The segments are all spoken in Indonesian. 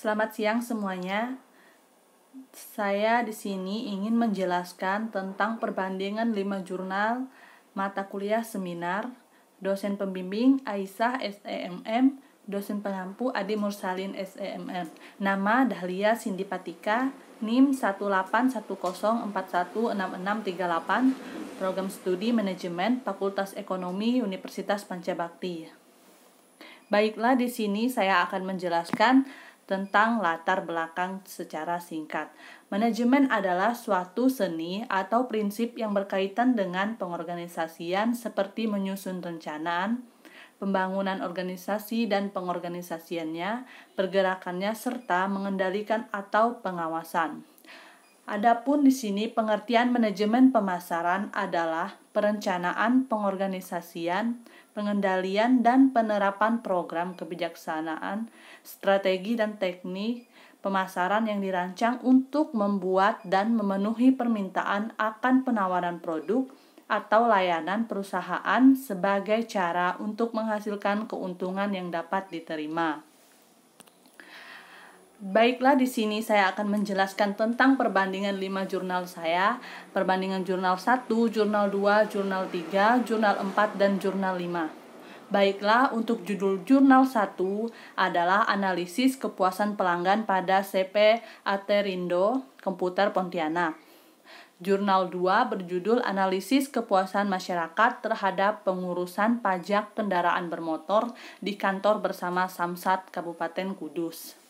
Selamat siang semuanya. Saya di sini ingin menjelaskan tentang perbandingan 5 jurnal mata kuliah seminar. Dosen pembimbing Aisyah SEMM, dosen pengampu Adi Mursalin SEMM. Nama Dahlia Cindy Patika, NIM 18104166638, Program Studi Manajemen Fakultas Ekonomi Universitas Pancabakti. Baiklah, di sini saya akan menjelaskan tentang latar belakang secara singkat. Manajemen adalah suatu seni atau prinsip yang berkaitan dengan pengorganisasian seperti menyusun rencanaan, pembangunan organisasi dan pengorganisasiannya, pergerakannya serta mengendalikan atau pengawasan. Adapun di sini pengertian manajemen pemasaran adalah perencanaan, pengorganisasian, pengendalian dan penerapan program kebijaksanaan, strategi dan teknik pemasaran yang dirancang untuk membuat dan memenuhi permintaan akan penawaran produk atau layanan perusahaan sebagai cara untuk menghasilkan keuntungan yang dapat diterima. Baiklah, di sini saya akan menjelaskan tentang perbandingan 5 jurnal saya. Perbandingan jurnal 1, jurnal 2, jurnal 3, jurnal 4, dan jurnal 5. Baiklah, untuk judul jurnal 1 adalah analisis kepuasan pelanggan pada CP Aterindo Komputer Pontianak. Jurnal 2 berjudul analisis kepuasan masyarakat terhadap pengurusan pajak kendaraan bermotor di kantor bersama Samsat Kabupaten Kudus.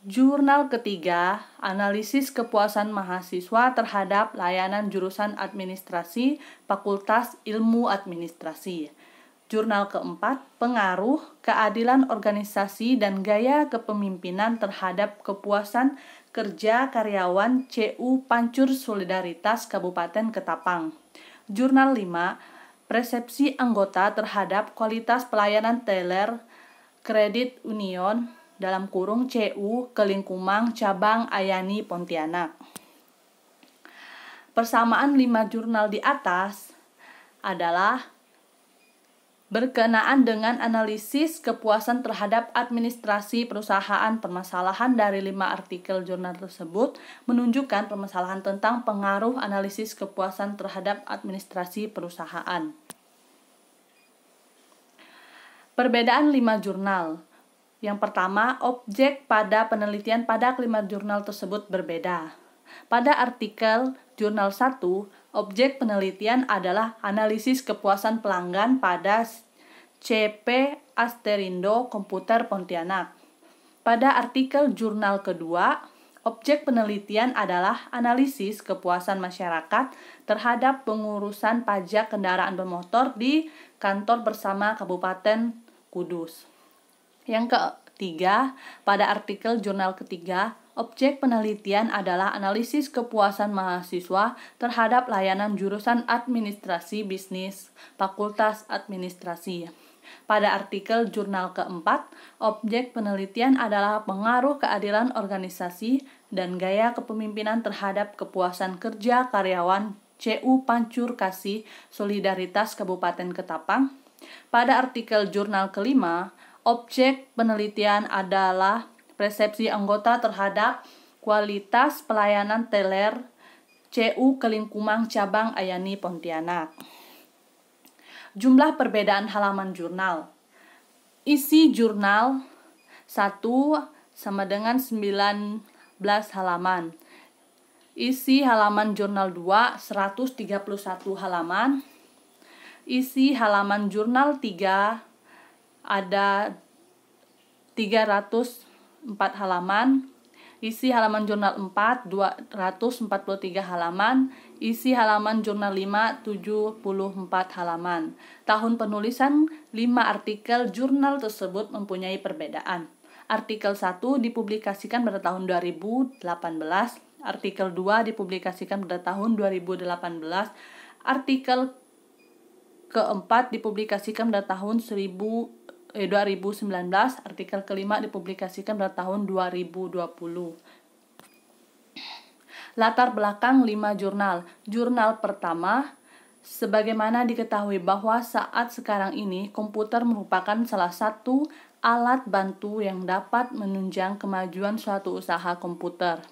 Jurnal ketiga, analisis kepuasan mahasiswa terhadap layanan jurusan administrasi Fakultas Ilmu Administrasi. Jurnal keempat, pengaruh, keadilan organisasi dan gaya kepemimpinan terhadap kepuasan kerja karyawan CU Pancur Solidaritas Kabupaten Ketapang. Jurnal 5, persepsi anggota terhadap kualitas pelayanan teller Kredit Union dalam kurung CU Kelingkumang Cabang Ayani Pontianak. Persamaan 5 jurnal di atas adalah berkenaan dengan analisis kepuasan terhadap administrasi perusahaan. Permasalahan dari 5 artikel jurnal tersebut menunjukkan permasalahan tentang pengaruh analisis kepuasan terhadap administrasi perusahaan. Perbedaan 5 jurnal. Yang pertama, objek pada penelitian pada kelima jurnal tersebut berbeda. Pada artikel jurnal 1, objek penelitian adalah analisis kepuasan pelanggan pada CP Aterindo Komputer Pontianak. Pada artikel jurnal kedua, objek penelitian adalah analisis kepuasan masyarakat terhadap pengurusan pajak kendaraan bermotor di kantor bersama Kabupaten Kudus. Yang ketiga, pada artikel jurnal ketiga, objek penelitian adalah analisis kepuasan mahasiswa terhadap layanan jurusan administrasi bisnis Fakultas Administrasi. Pada artikel jurnal keempat, objek penelitian adalah pengaruh keadilan organisasi dan gaya kepemimpinan terhadap kepuasan kerja karyawan CU Pancur Kasih Solidaritas Kabupaten Ketapang. Pada artikel jurnal kelima, objek penelitian adalah persepsi anggota terhadap kualitas pelayanan teller CU Kelingkumang Cabang Ayani Pontianak. Jumlah perbedaan halaman jurnal. Isi jurnal 1 sama dengan 19 halaman. Isi halaman jurnal 2 131 halaman. Isi halaman jurnal 3 ada 304 halaman. Isi halaman jurnal 4 243 halaman. Isi halaman jurnal 5 74 halaman. Tahun penulisan 5 artikel jurnal tersebut mempunyai perbedaan. Artikel 1 dipublikasikan pada tahun 2018, artikel 2 dipublikasikan pada tahun 2018, artikel keempat dipublikasikan pada tahun 2019, artikel kelima dipublikasikan pada tahun 2020. Latar belakang 5 jurnal. Jurnal pertama Sebagaimana diketahui bahwa saat sekarang ini komputer merupakan salah satu alat bantu yang dapat menunjang kemajuan suatu usaha komputer.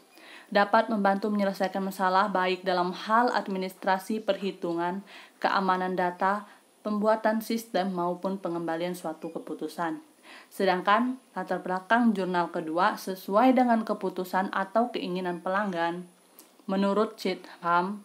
Dapat membantu menyelesaikan masalah baik dalam hal administrasi perhitungan, keamanan data, pembuatan sistem maupun pengembalian suatu keputusan. Sedangkan latar belakang jurnal kedua sesuai dengan keputusan atau keinginan pelanggan. Menurut Cheatham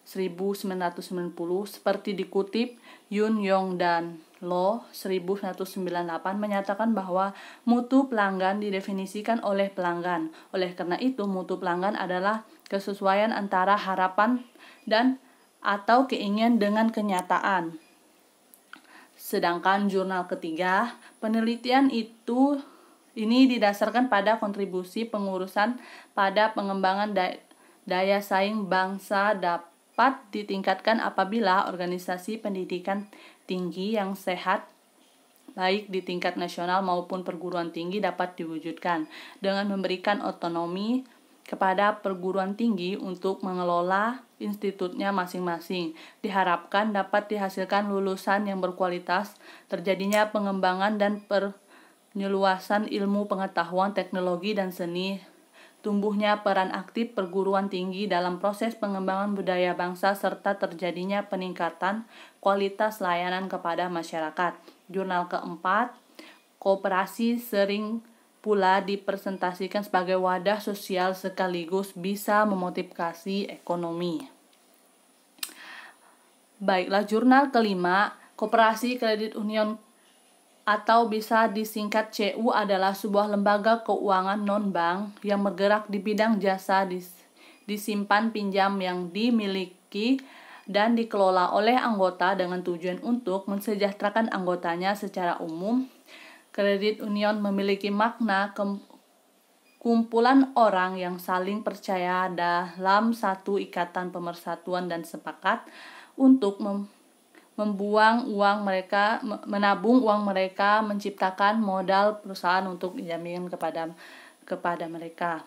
1990 seperti dikutip Yun Yong dan Lo 1998 menyatakan bahwa mutu pelanggan didefinisikan oleh pelanggan. Oleh karena itu, mutu pelanggan adalah kesesuaian antara harapan dan atau keinginan dengan kenyataan. Sedangkan jurnal ketiga, penelitian ini didasarkan pada kontribusi pengurusan pada pengembangan daya saing bangsa dapat ditingkatkan apabila organisasi pendidikan tinggi yang sehat baik di tingkat nasional maupun perguruan tinggi dapat diwujudkan dengan memberikan otonomi kepada perguruan tinggi untuk mengelola institutnya masing-masing. Diharapkan dapat dihasilkan lulusan yang berkualitas, terjadinya pengembangan dan penyeluasan ilmu pengetahuan, teknologi, dan seni, tumbuhnya peran aktif perguruan tinggi dalam proses pengembangan budaya bangsa, serta terjadinya peningkatan kualitas layanan kepada masyarakat. Jurnal keempat, koperasi sering pula dipresentasikan sebagai wadah sosial sekaligus bisa memotivasi ekonomi. Baiklah, jurnal kelima, Koperasi Kredit Union atau bisa disingkat CU adalah sebuah lembaga keuangan non-bank yang bergerak di bidang jasa disimpan pinjam yang dimiliki dan dikelola oleh anggota dengan tujuan untuk mensejahterakan anggotanya secara umum. Kredit union memiliki makna kumpulan orang yang saling percaya dalam satu ikatan pemersatuan dan sepakat untuk menabung uang mereka, menciptakan modal perusahaan untuk dijamin kepada mereka.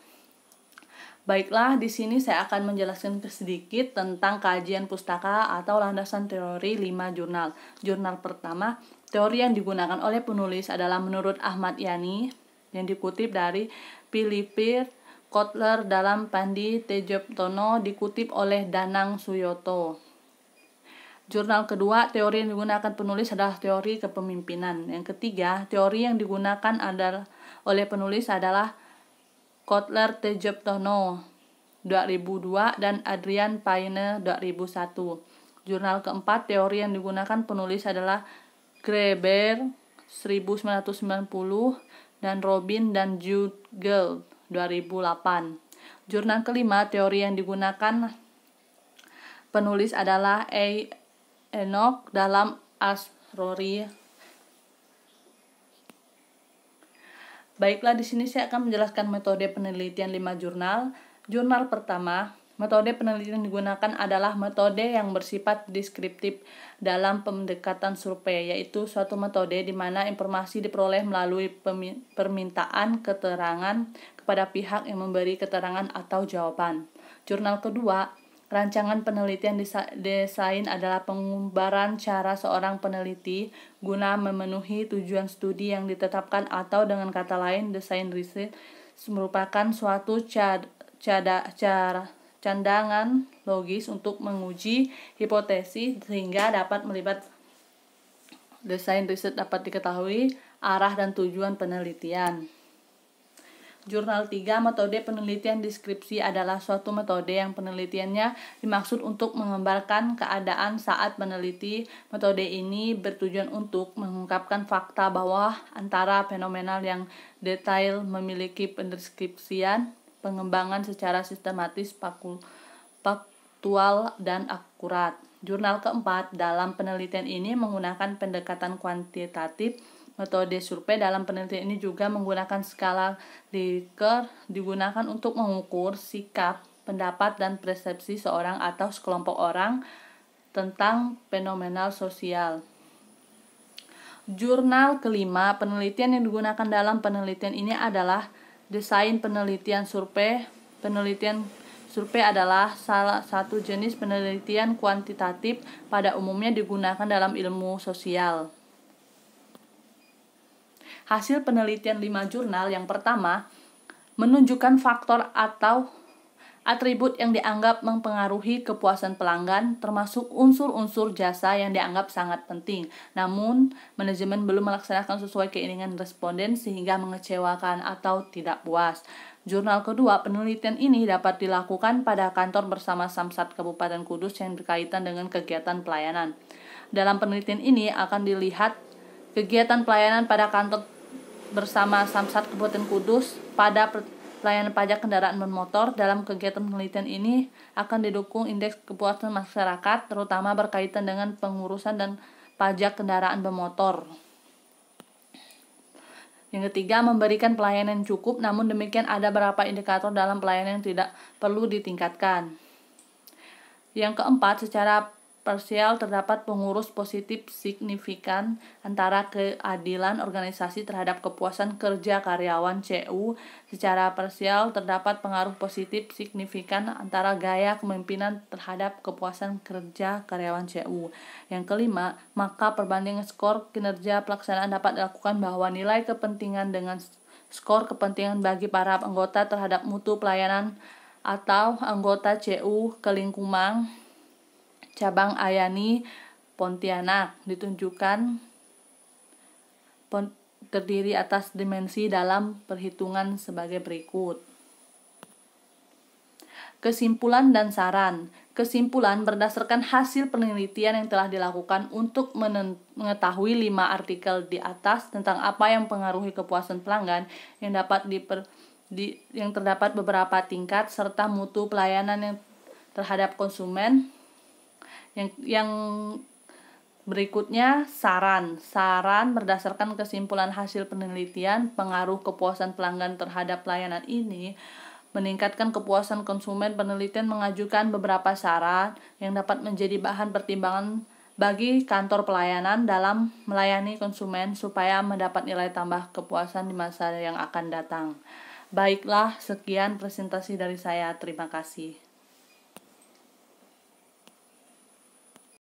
Baiklah, di sini saya akan menjelaskan sedikit tentang kajian pustaka atau landasan teori 5 jurnal. Jurnal pertama, teori yang digunakan oleh penulis adalah menurut Ahmad Yani yang dikutip dari Philippir Kotler dalam Pandi Tejobtono dikutip oleh Danang Suyoto. Jurnal kedua, teori yang digunakan penulis adalah teori kepemimpinan. Yang ketiga, teori yang digunakan oleh penulis adalah Kotler Tejobtono 2002 dan Adrian Paine 2001. Jurnal keempat, teori yang digunakan penulis adalah Greber 1990 dan Robin dan Jugel 2008. Jurnal kelima, teori yang digunakan penulis adalah Enoch dalam Asrori. Baiklah, di sini saya akan menjelaskan metode penelitian 5 jurnal. Jurnal pertama, metode penelitian yang digunakan adalah metode yang bersifat deskriptif dalam pendekatan survei, yaitu suatu metode di mana informasi diperoleh melalui permintaan keterangan kepada pihak yang memberi keterangan atau jawaban. Jurnal kedua, rancangan penelitian desain adalah penggambaran cara seorang peneliti guna memenuhi tujuan studi yang ditetapkan, atau dengan kata lain, desain riset merupakan suatu candangan logis untuk menguji hipotesis sehingga dapat melibat desain riset dapat diketahui arah dan tujuan penelitian. Jurnal 3, metode penelitian deskripsi adalah suatu metode yang penelitiannya dimaksud untuk menggambarkan keadaan saat meneliti. Metode ini bertujuan untuk mengungkapkan fakta bahwa antara fenomenal yang detail memiliki pendeskripsian pengembangan secara sistematis, faktual, dan akurat. Jurnal keempat, dalam penelitian ini menggunakan pendekatan kuantitatif. Metode survei dalam penelitian ini juga menggunakan skala Likert digunakan untuk mengukur sikap, pendapat, dan persepsi seorang atau sekelompok orang tentang fenomenal sosial. Jurnal kelima, penelitian yang digunakan dalam penelitian ini adalah desain penelitian survei. Penelitian Survei adalah salah satu jenis penelitian kuantitatif pada umumnya digunakan dalam ilmu sosial. Hasil penelitian 5 jurnal yang pertama menunjukkan faktor atau atribut yang dianggap mempengaruhi kepuasan pelanggan, termasuk unsur-unsur jasa yang dianggap sangat penting. Namun, manajemen belum melaksanakan sesuai keinginan responden sehingga mengecewakan atau tidak puas. Jurnal kedua, penelitian ini dapat dilakukan pada kantor bersama Samsat Kabupaten Kudus yang berkaitan dengan kegiatan pelayanan. Dalam penelitian ini akan dilihat kegiatan pelayanan pada kantor bersama Samsat Kabupaten Kudus pada pelayanan pajak kendaraan bermotor. Dalam kegiatan penelitian ini akan didukung indeks kepuasan masyarakat, terutama berkaitan dengan pengurusan dan pajak kendaraan bermotor. Yang ketiga, memberikan pelayanan yang cukup, namun demikian ada beberapa indikator dalam pelayanan yang tidak perlu ditingkatkan. Yang keempat, secara parsial terdapat pengurus positif signifikan antara keadilan organisasi terhadap kepuasan kerja karyawan CU. Secara parsial terdapat pengaruh positif signifikan antara gaya kepemimpinan terhadap kepuasan kerja karyawan CU. Yang kelima, maka perbandingan skor kinerja pelaksanaan dapat dilakukan bahwa nilai kepentingan dengan skor kepentingan bagi para anggota terhadap mutu pelayanan atau anggota CU Kelingkumang Cabang Ayani Pontianak ditunjukkan terdiri atas dimensi dalam perhitungan sebagai berikut. Kesimpulan dan saran. Kesimpulan berdasarkan hasil penelitian yang telah dilakukan untuk mengetahui 5 artikel di atas tentang apa yang mempengaruhi kepuasan pelanggan yang terdapat beberapa tingkat serta mutu pelayanan yang terhadap konsumen. Yang berikutnya saran berdasarkan kesimpulan hasil penelitian, pengaruh kepuasan pelanggan terhadap pelayanan ini meningkatkan kepuasan konsumen. Penelitian mengajukan beberapa saran yang dapat menjadi bahan pertimbangan bagi kantor pelayanan dalam melayani konsumen supaya mendapat nilai tambah kepuasan di masa yang akan datang. Baiklah, sekian presentasi dari saya. Terima kasih.